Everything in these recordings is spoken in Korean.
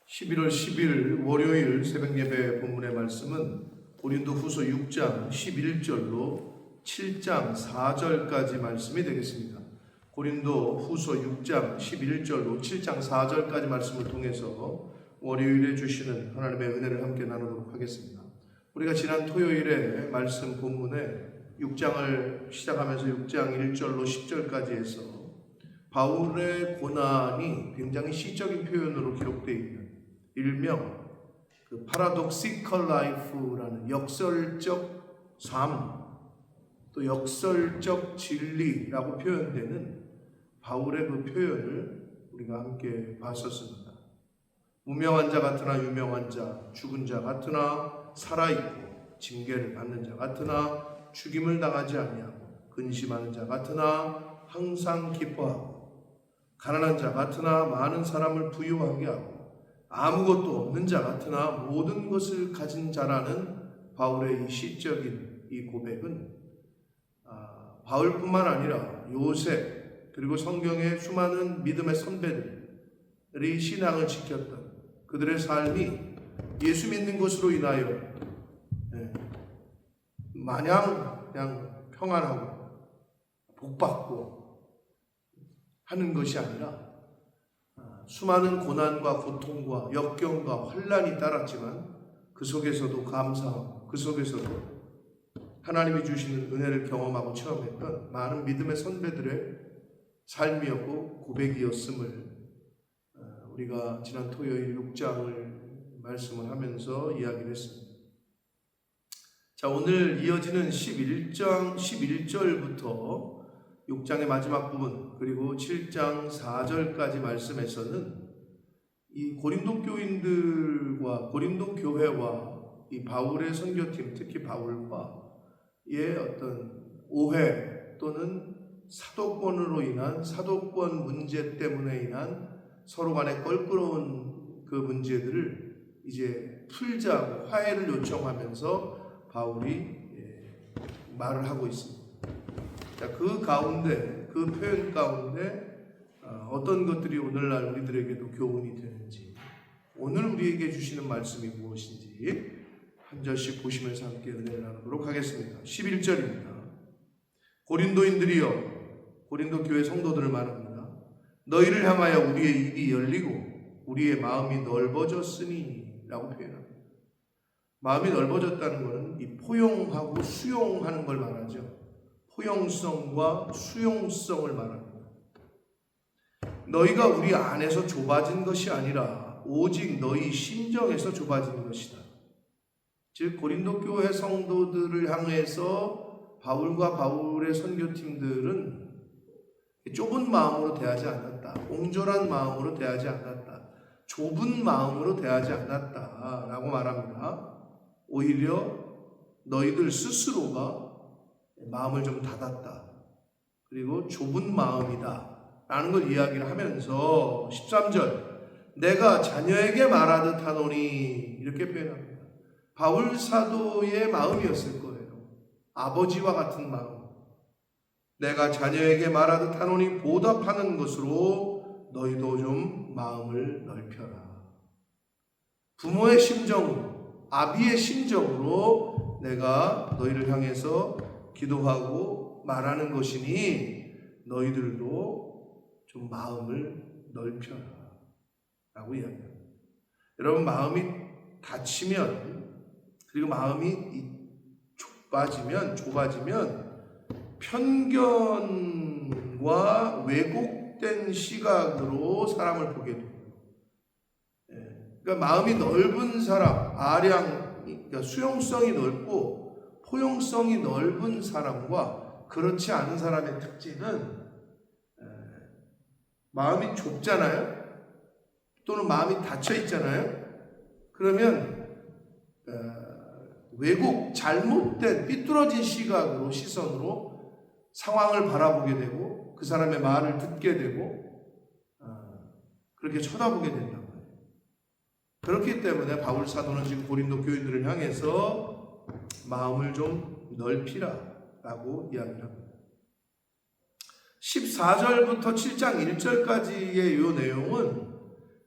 11월 10일 월요일 새벽예배 본문의 말씀은 고린도후서 6장 11절로 7장 4절까지 말씀이 되겠습니다. 고린도후서 6장 11절로 7장 4절까지 말씀을 통해서 월요일에 주시는 하나님의 은혜를 함께 나누도록 하겠습니다. 우리가 지난 토요일에 말씀 본문에 6장을 시작하면서 6장 1절로 10절까지 해서 바울의 고난이 굉장히 시적인 표현으로 기록되어 있는 일명 그 paradoxical life라는 역설적 삶, 또 역설적 진리라고 표현되는 바울의 그 표현을 우리가 함께 봤었습니다. 무명한 자 같으나 유명한 자, 죽은 자 같으나 살아있고 징계를 받는 자 같으나 죽임을 당하지 아니하고 근심하는 자 같으나 항상 기뻐하고 가난한 자 같으나 많은 사람을 부유하게 하고 아무것도 없는 자 같으나 모든 것을 가진 자라는 바울의 이 시적인 이 고백은 바울뿐만 아니라 요셉 그리고 성경의 수많은 믿음의 선배들이 신앙을 지켰던 그들의 삶이 예수 믿는 것으로 인하여 마냥 그냥 평안하고 복받고 하는 것이 아니라 수많은 고난과 고통과 역경과 환난이 따랐지만 그 속에서도 감사하고 그 속에서도 하나님이 주시는 은혜를 경험하고 체험했던 많은 믿음의 선배들의 삶이었고 고백이었음을 우리가 지난 토요일 6장을 말씀을 하면서 이야기를 했습니다. 자, 오늘 이어지는 11장 11절부터 6장의 마지막 부분 그리고 7장 4절까지 말씀에서는 이 고린도 교인들과 고린도 교회와 이 바울의 선교팀 특히 바울과의 어떤 오해 또는 사도권으로 인한 사도권 문제 때문에 인한 서로 간의 껄끄러운 그 문제들을 이제 풀자고 화해를 요청하면서 바울이 말을 하고 있습니다. 자, 그 가운데, 그 표현 가운데 어떤 것들이 오늘날 우리들에게도 교훈이 되는지, 오늘 우리에게 주시는 말씀이 무엇인지 한 절씩 보시면서 함께 은혜를 나누도록 하겠습니다. 11절입니다. 고린도인들이여, 고린도 교회 성도들을 말합니다. 너희를 향하여 우리의 입이 열리고 우리의 마음이 넓어졌으니 라고 표현합니다. 마음이 넓어졌다는 것은 이 포용하고 수용하는 걸 말하죠. 포용성과 수용성을 말합니다. 너희가 우리 안에서 좁아진 것이 아니라 오직 너희 심정에서 좁아진 것이다. 즉 고린도 교회 성도들을 향해서 바울과 바울의 선교팀들은 좁은 마음으로 대하지 않았다. 옹졸한 마음으로 대하지 않았다. 좁은 마음으로 대하지 않았다 라고 말합니다. 오히려 너희들 스스로가 마음을 좀 닫았다. 그리고 좁은 마음이다 라는 걸 이야기를 하면서 13절 내가 자녀에게 말하듯 하노니 이렇게 표현합니다. 바울 사도의 마음이었을 거예요. 아버지와 같은 마음. 내가 자녀에게 말하듯 하노니 보답하는 것으로 너희도 좀 마음을 넓혀라. 부모의 심정으로 아비의 심정으로 내가 너희를 향해서 기도하고 말하는 것이니 너희들도 좀 마음을 넓혀라 라고 이야기합니다. 여러분 마음이 닫히면 그리고 마음이 좁아지면 편견과 왜곡된 시각으로 사람을 보게 돼요. 그러니까 마음이 넓은 사람, 그러니까 수용성이 넓고 포용성이 넓은 사람과 그렇지 않은 사람의 특징은 마음이 좁잖아요. 또는 마음이 닫혀 있잖아요. 그러면 왜곡, 잘못된 삐뚤어진 시선으로 상황을 바라보게 되고 그 사람의 말을 듣게 되고 그렇게 쳐다보게 된다고 해요. 그렇기 때문에 바울 사도는 지금 고린도 교인들을 향해서 마음을 좀 넓히라 라고 이야기를 합니다. 14절부터 7장 1절까지의 이 내용은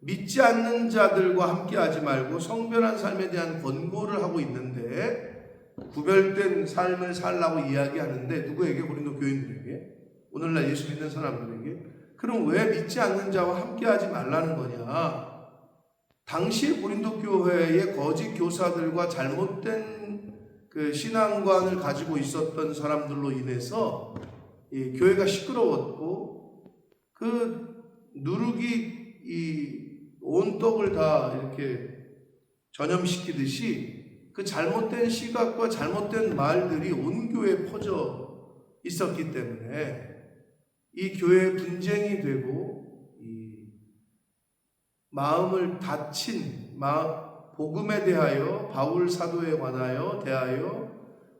믿지 않는 자들과 함께하지 말고 성별한 삶에 대한 권고를 하고 있는데, 구별된 삶을 살라고 이야기하는데, 누구에게? 고린도 교인들에게, 오늘날 예수 믿는 사람들에게. 그럼 왜 믿지 않는 자와 함께하지 말라는 거냐? 당시 고린도 교회의 거짓 교사들과 잘못된 그 신앙관을 가지고 있었던 사람들로 인해서 이 교회가 시끄러웠고, 그 누룩이 이 온 떡을 다 이렇게 전염시키듯이 그 잘못된 시각과 잘못된 말들이 온 교회에 퍼져 있었기 때문에 이 교회의 분쟁이 되고, 이 마음을 닫힌 복음에 대하여, 바울 사도에 관하여 대하여,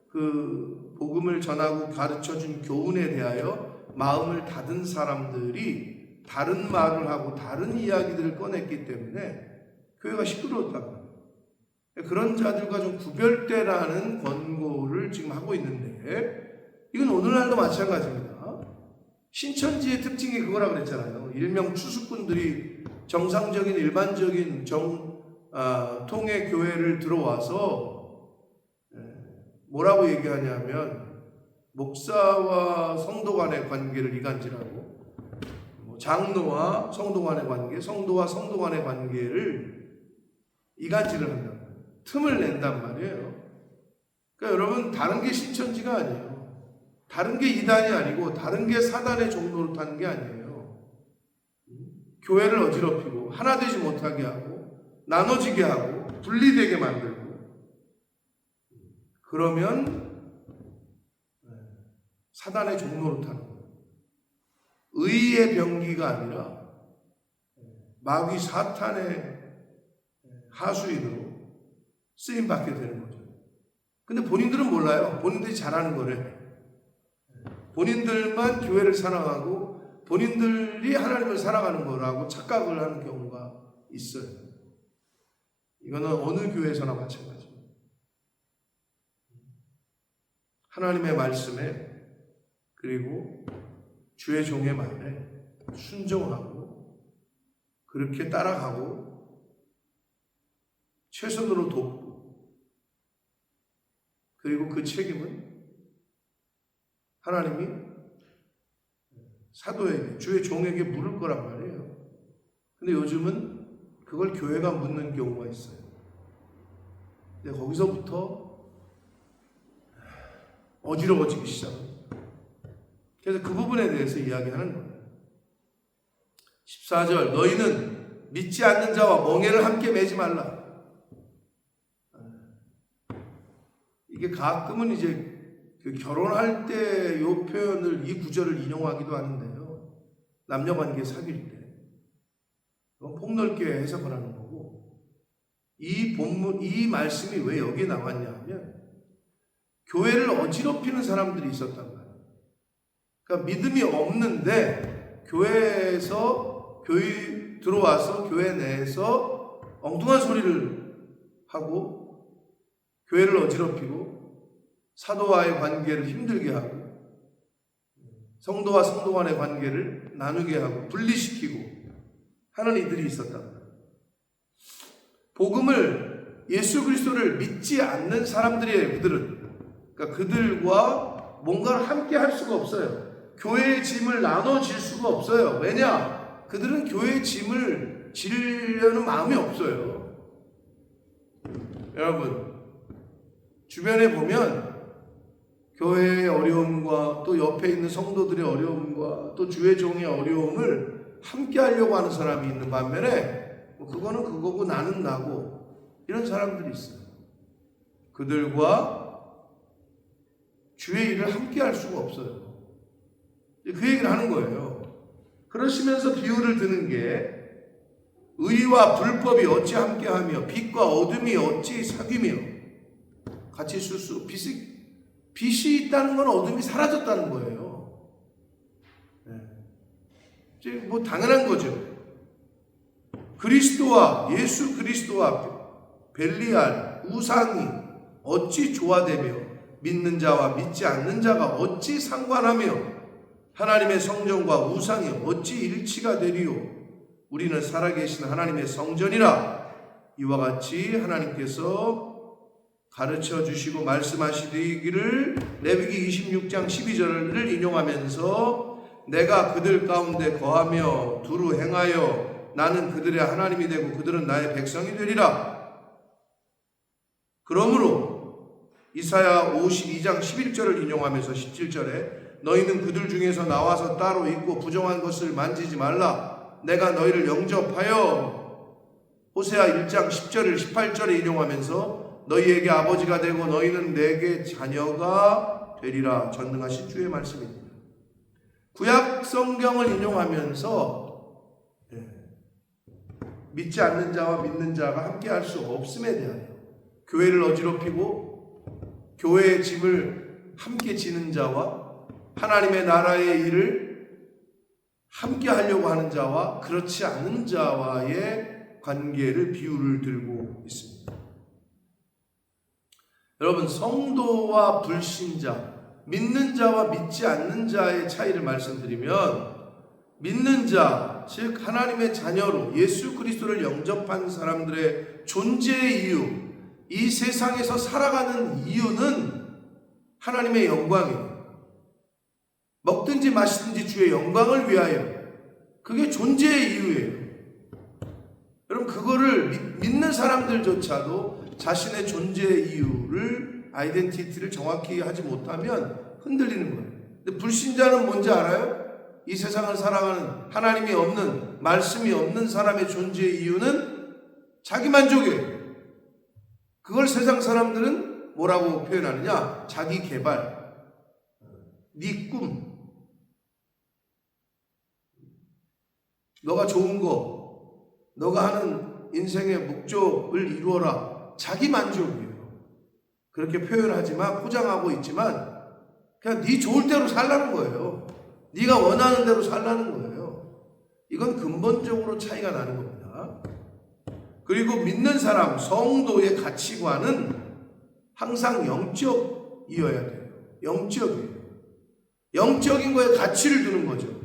그 복음을 전하고 가르쳐준 교훈에 대하여 마음을 닫은 사람들이 다른 말을 하고 다른 이야기들을 꺼냈기 때문에 교회가 시끄러웠다고 합니다. 그런 자들과 좀 구별되라는 권고를 지금 하고 있는데, 이건 오늘날도 마찬가지입니다. 신천지의 특징이 그거라고 그랬잖아요. 일명 추수꾼들이 정상적인 일반적인 통의 교회를 들어와서 뭐라고 얘기하냐면, 목사와 성도 간의 관계를 이간질하고, 장로와 성도 간의 관계, 성도와 성도 간의 관계를 이간질을 한단 말이에요. 틈을 낸단 말이에요. 그러니까 여러분, 다른 게 신천지가 아니에요. 다른 게 이단이 아니고 다른 게 사단의 종로로 타는 게 아니에요. 교회를 어지럽히고 하나 되지 못하게 하고 나눠지게 하고 분리되게 만들고, 그러면 사단의 종로로 타는 거예요. 의의 병기가 아니라 마귀 사탄의 하수인으로 쓰임받게 되는 거죠. 근데 본인들은 몰라요. 본인들이 잘하는 거래. 본인들만 교회를 사랑하고 본인들이 하나님을 사랑하는 거라고 착각을 하는 경우가 있어요. 이거는 어느 교회에서나 마찬가지입니다. 하나님의 말씀에, 그리고 주의 종의 말에 순종하고 그렇게 따라가고 최선으로 돕고, 그리고 그 책임은 하나님이 사도에게, 주의 종에게 물을 거란 말이에요. 근데 요즘은 그걸 교회가 묻는 경우가 있어요. 근데 거기서부터 어지러워지기 시작합니다. 그래서 그 부분에 대해서 이야기하는 거예요. 14절, 너희는 믿지 않는 자와 멍에를 함께 매지 말라. 이게 가끔은 이제 그 결혼할 때 이 표현을, 이 구절을 인용하기도 하는데요. 남녀관계 사귈 때. 그건 폭넓게 해석을 하는 거고, 이 본문, 이 말씀이 왜 여기에 나왔냐 하면, 교회를 어지럽히는 사람들이 있었단 말이에요. 그러니까 믿음이 없는데 교회에서 들어와서 교회 내에서 엉뚱한 소리를 하고 교회를 어지럽히고 사도와의 관계를 힘들게 하고 성도와 성도 간의 관계를 나누게 하고 분리시키고 하는 이들이 있었단 말이에요. 복음을, 예수 그리스도를 믿지 않는 사람들이에요. 그들은. 그러니까 그들과 뭔가를 함께 할 수가 없어요. 교회의 짐을 나눠질 수가 없어요. 왜냐? 그들은 교회의 짐을 지려는 마음이 없어요. 여러분, 주변에 보면 교회의 어려움과 또 옆에 있는 성도들의 어려움과 또 주의 종의 어려움을 함께 하려고 하는 사람이 있는 반면에, 그거는 그거고 나는 나고, 이런 사람들이 있어요. 그들과 주의 일을 함께 할 수가 없어요. 그 얘기를 하는 거예요. 그러시면서 비유를 드는 게, 의와 불법이 어찌 함께하며 빛과 어둠이 어찌 사귀며 같이 있을 수, 빛이 있다는 건 어둠이 사라졌다는 거예요. 네. 뭐 당연한 거죠. 그리스도와, 예수 그리스도와 벨리알, 우상이 어찌 조화되며 믿는 자와 믿지 않는 자가 어찌 상관하며 하나님의 성전과 우상이 어찌 일치가 되리요. 우리는 살아계신 하나님의 성전이라. 이와 같이 하나님께서 가르쳐 주시고 말씀하시기를 레위기 26장 12절을 인용하면서 내가 그들 가운데 거하며 두루 행하여 나는 그들의 하나님이 되고 그들은 나의 백성이 되리라. 그러므로 이사야 52장 11절을 인용하면서 17절에 너희는 그들 중에서 나와서 따로 있고 부정한 것을 만지지 말라. 내가 너희를 영접하여 호세아 1장 10절을 18절에 인용하면서 너희에게 아버지가 되고 너희는 내게 자녀가 되리라. 전능하신 주의 말씀입니다. 구약 성경을 인용하면서 믿지 않는 자와 믿는 자가 함께 할 수 없음에 대하여 교회를 어지럽히고 교회의 짐을 함께 지는 자와 하나님의 나라의 일을 함께 하려고 하는 자와 그렇지 않은 자와의 관계를 비유를 들고 있습니다. 여러분, 성도와 불신자, 믿는 자와 믿지 않는 자의 차이를 말씀드리면 믿는 자, 즉 하나님의 자녀로 예수 그리스도를 영접한 사람들의 존재의 이유, 이 세상에서 살아가는 이유는 하나님의 영광이에요. 먹든지 마시든지 주의 영광을 위하여. 그게 존재의 이유예요. 여러분, 그거를 믿는 사람들조차도 자신의 존재의 이유를, 아이덴티티를 정확히 하지 못하면 흔들리는 거예요. 근데 불신자는 뭔지 알아요? 이 세상을 살아가는 하나님이 없는, 말씀이 없는 사람의 존재의 이유는 자기 만족이에요. 그걸 세상 사람들은 뭐라고 표현하느냐? 자기 개발, 네 꿈, 너가 좋은 거, 너가 하는 인생의 목적을 이루어라. 자기 만족이에요. 그렇게 표현하지만, 포장하고 있지만 그냥 네 좋을 대로 살라는 거예요. 네가 원하는 대로 살라는 거예요. 이건 근본적으로 차이가 나는 겁니다. 그리고 믿는 사람, 성도의 가치관은 항상 영적이어야 돼요. 영적이에요. 영적인 거에 가치를 두는 거죠.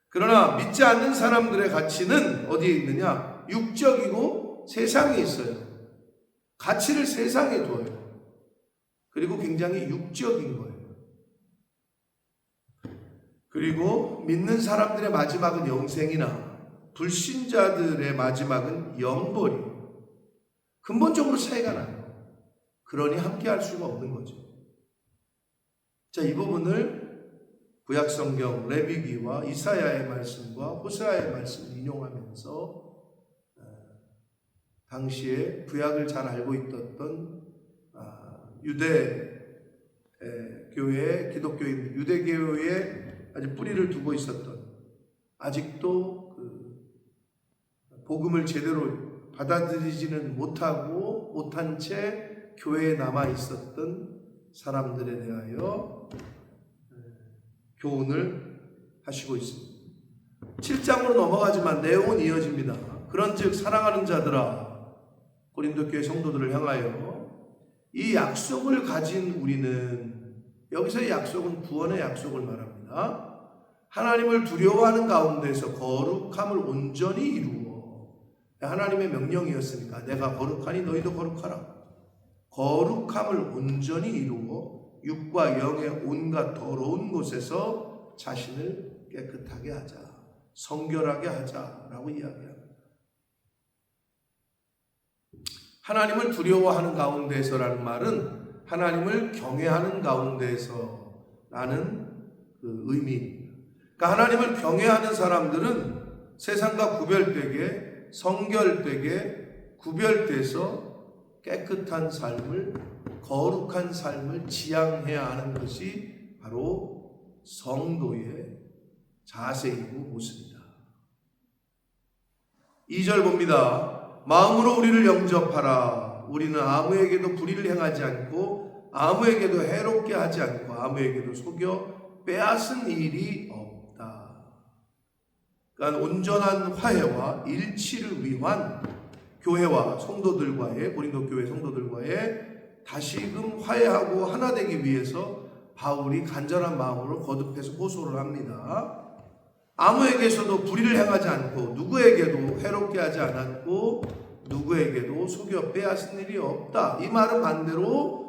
그러나 믿지 않는 사람들의 가치는 어디에 있느냐? 육적이고 세상에 있어요. 가치를 세상에 둬요. 그리고 굉장히 육적인 거예요. 그리고 믿는 사람들의 마지막은 영생이나 불신자들의 마지막은 영벌이에요. 근본적으로 차이가 나요. 그러니 함께 할 수가 없는 거죠. 자, 이 부분을 구약성경 레위기와 이사야의 말씀과 호세아의 말씀을 인용하면서 당시에 구약을 잘 알고 있었던 유대 교회, 기독교인 유대교회에 아주 뿌리를 두고 있었던, 아직도 복음을 제대로 받아들이지는 못한 채 교회에 남아 있었던 사람들에 대하여 교훈을 하시고 있습니다. 7장으로 넘어가지만 내용은 이어집니다. 그런즉 사랑하는 자들아, 고린도 교회 성도들을 향하여 이 약속을 가진 우리는, 여기서의 약속은 구원의 약속을 말합니다. 하나님을 두려워하는 가운데서 거룩함을 온전히 이루어, 하나님의 명령이었으니까 내가 거룩하니 너희도 거룩하라. 거룩함을 온전히 이루어 육과 영의 온갖 더러운 곳에서 자신을 깨끗하게 하자, 성결하게 하자라고 이야기합니다. 하나님을 두려워하는 가운데서라는 말은 하나님을 경외하는 가운데서라는 그 의미입니다. 그러니까 하나님을 경외하는 사람들은 세상과 구별되게, 성결되게 구별돼서 깨끗한 삶을, 거룩한 삶을 지향해야 하는 것이 바로 성도의 자세이고 모습이다. 2절 봅니다. 마음으로 우리를 영접하라. 우리는 아무에게도 불의를 행하지 않고 아무에게도 해롭게 하지 않고 아무에게도 속여 빼앗은 일이 없다. 그러니까 온전한 화해와 일치를 위한 교회와 성도들과의, 고린도 교회 성도들과의 다시금 화해하고 하나 되기 위해서 바울이 간절한 마음으로 거듭해서 호소를 합니다. 아무에게서도 불의를 행하지 않고 누구에게도 해롭게 하지 않았고 누구에게도 속여 빼앗은 일이 없다. 이 말은 반대로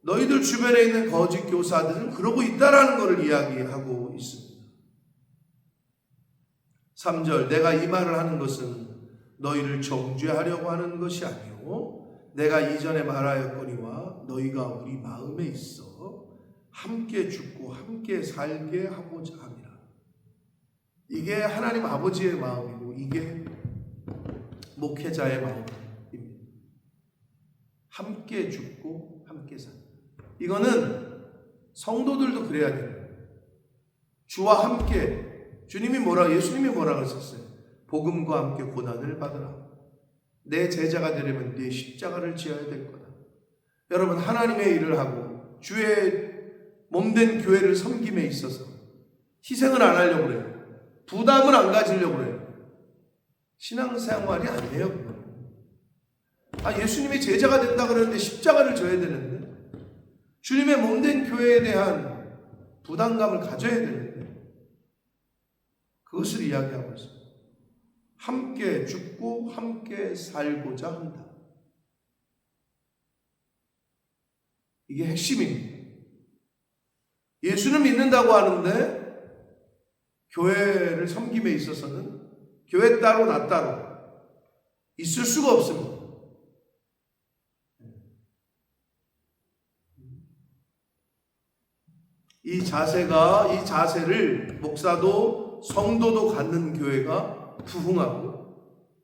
너희들 주변에 있는 거짓 교사들은 그러고 있다라는 것을 이야기하고 있습니다. 3절, 내가 이 말을 하는 것은 너희를 정죄하려고 하는 것이 아니오 내가 이전에 말하였거니와 너희가 우리 마음에 있어 함께 죽고 함께 살게 하고자 함이라. 이게 하나님 아버지의 마음이고 이게 목회자의 마음입니다. 함께 죽고 함께 살. 이거는 성도들도 그래야 돼요. 주와 함께, 예수님이 뭐라 그랬었어요? 복음과 함께 고난을 받으라. 내 제자가 되려면 내 십자가를 지어야 될 거다. 여러분, 하나님의 일을 하고 주의 몸된 교회를 섬김에 있어서 희생을 안 하려고 그래요. 부담을 안 가지려고 그래요. 신앙생활이 아니에요. 예수님의 제자가 된다 그러는데 십자가를 져야 되는데, 주님의 몸된 교회에 대한 부담감을 가져야 되는데, 그것을 이야기하고 있어요. 함께 죽고 함께 살고자 한다. 이게 핵심입니다. 예수는 믿는다고 하는데 교회를 섬김에 있어서는 교회 따로 나 따로 있을 수가 없습니다. 이 자세를 목사도 성도도 갖는 교회가 부흥하고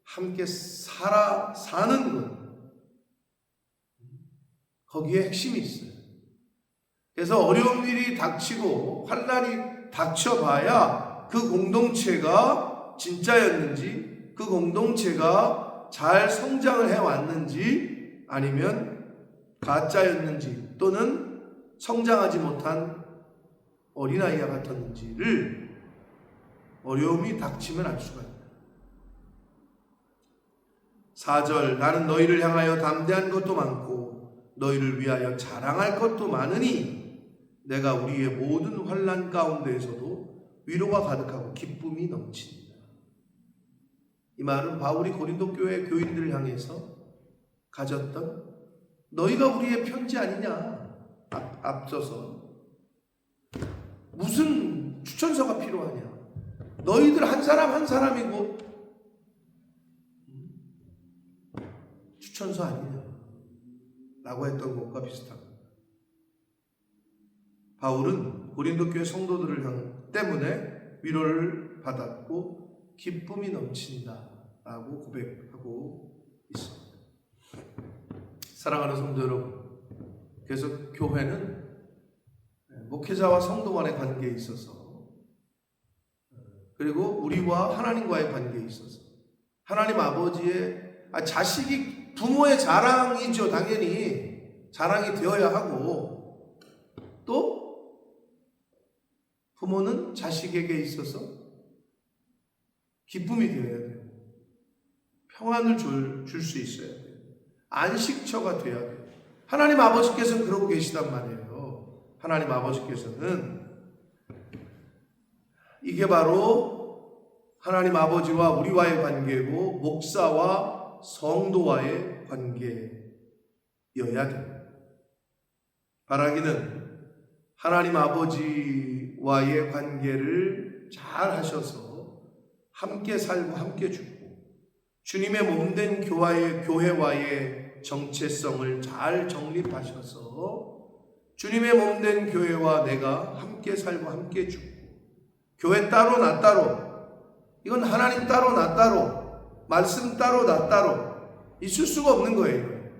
함께 사는 것, 거기에 핵심이 있어요. 그래서 어려운 일이 닥치고 환난이 닥쳐봐야 그 공동체가 진짜였는지, 그 공동체가 잘 성장을 해왔는지, 아니면 가짜였는지, 또는 성장하지 못한 어린아이와 같았는지를 어려움이 닥치면 알 수가 있다. 4절, 나는 너희를 향하여 담대한 것도 많고 너희를 위하여 자랑할 것도 많으니 내가 우리의 모든 환난 가운데에서도 위로가 가득하고 기쁨이 넘친다. 이 말은 바울이 고린도 교회 교인들을 향해서 가졌던 너희가 우리의 편지 아니냐, 앞서서 무슨 추천서가 필요하냐, 너희들 한 사람 한 사람이고 추천서 아니냐 라고 했던 것과 비슷합니다. 바울은 고린도 교회 성도들을 때문에 위로를 받았고 기쁨이 넘친다 라고 고백하고 있습니다. 사랑하는 성도 여러분, 그래서 교회는 목회자와 성도 간의 관계에 있어서, 그리고 우리와 하나님과의 관계에 있어서, 하나님 아버지의 자식이 부모의 자랑이죠. 당연히 자랑이 되어야 하고, 또 부모는 자식에게 있어서 기쁨이 되어야 돼요. 평안을 줄 수 있어야 돼요. 안식처가 되어야 돼요. 하나님 아버지께서는 그러고 계시단 말이에요. 하나님 아버지께서는 이게 바로 하나님 아버지와 우리와의 관계고 목사와 성도와의 관계여야 돼요. 바라기는 하나님 아버지와의 관계를 잘 하셔서 함께 살고 함께 죽고 주님의 몸된 교회와의 정체성을 잘 정립하셔서 주님의 몸된 교회와 내가 함께 살고 함께 죽고, 교회 따로 나 따로, 이건 하나님 따로 나 따로, 말씀 따로 나 따로 있을 수가 없는 거예요.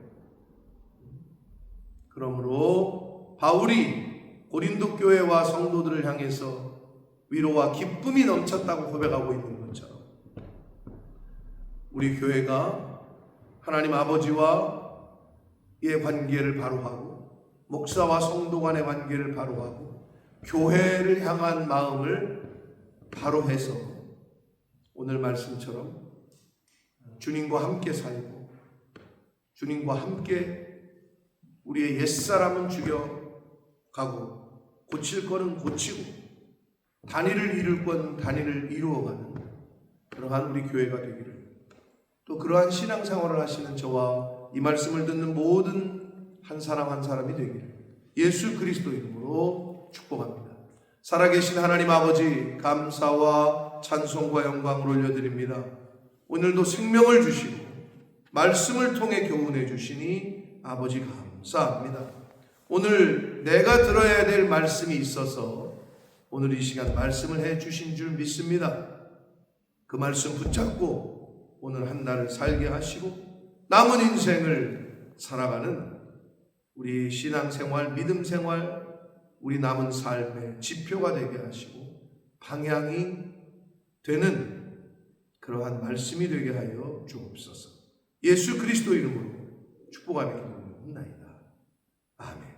그러므로 바울이 고린도 교회와 성도들을 향해서 위로와 기쁨이 넘쳤다고 고백하고 있는 것처럼 우리 교회가 하나님 아버지와의 관계를 바로하고 목사와 성도 간의 관계를 바로하고 교회를 향한 마음을 바로해서 오늘 말씀처럼 주님과 함께 살고 주님과 함께 우리의 옛사람은 죽여가고 고칠 거는 고치고 단위를 이룰 단위를 이루어가는 그러한 우리 교회가 되기를, 또 그러한 신앙생활을 하시는 저와 이 말씀을 듣는 모든 한 사람 한 사람이 되기를 예수 그리스도 이름으로 축복합니다. 살아계신 하나님 아버지, 감사와 찬송과 영광을 올려드립니다. 오늘도 생명을 주시고 말씀을 통해 교훈해 주시니 아버지 감사합니다. 오늘 내가 들어야 될 말씀이 있어서 오늘 이 시간 말씀을 해 주신 줄 믿습니다. 그 말씀 붙잡고 오늘 한 날을 살게 하시고 남은 인생을 살아가는 우리 신앙생활, 믿음생활, 우리 남은 삶의 지표가 되게 하시고 방향이 되는 그러한 말씀이 되게 하여 주옵소서. 예수 그리스도 이름으로 축복하며 기도합니다. 아멘.